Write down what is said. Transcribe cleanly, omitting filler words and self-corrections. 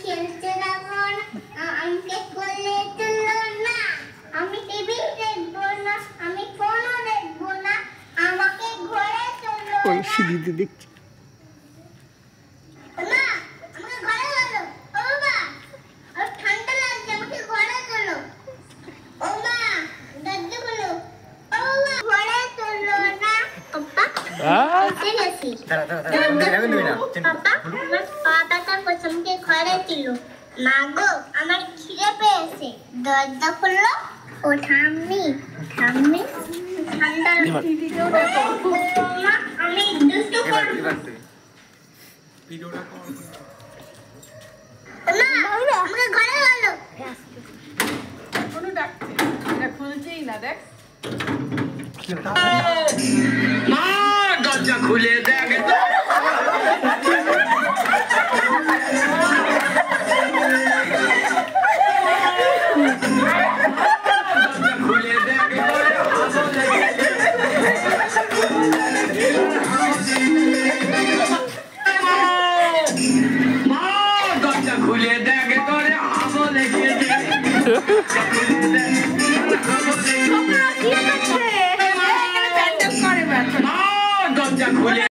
খেলতে যাবো না, আমাকে কোলে তুলো না, আমি টিভি দেখবো না, আমি ফোনও দেখবো না, আমাকে ঘরে তুলো না। সিঁড়িতে দেখছি মা, আমাকে ঘরে তোলো। ও বাবা, আর ঠান্ডা লাগছে, আমাকে ঘরে তোলো। ও মা, দরজা খোলো। ও মা, ঘরে তোলো না। পাপা, এসে গেছি। পাপা, আমার পাপাটা পছন্দকে ঘরে তুলো। মা গো, আমার খিদে পেয়েছে, দরজা খুললো। ও ঠাম্মি, ঠাম্মি, ঠান্ডা লাগছে। মা, আমি দুষ্টু করবো। মা, আমাকে ঘরে তোলো। কোনো ডাকছে এটা খুলছেই না দেখ মা দরজা খুলে দেখ খুলে দেখ মা দরজা খুলে দেখ তোরে হাবো লেগেছে করে মা দরজা খুলে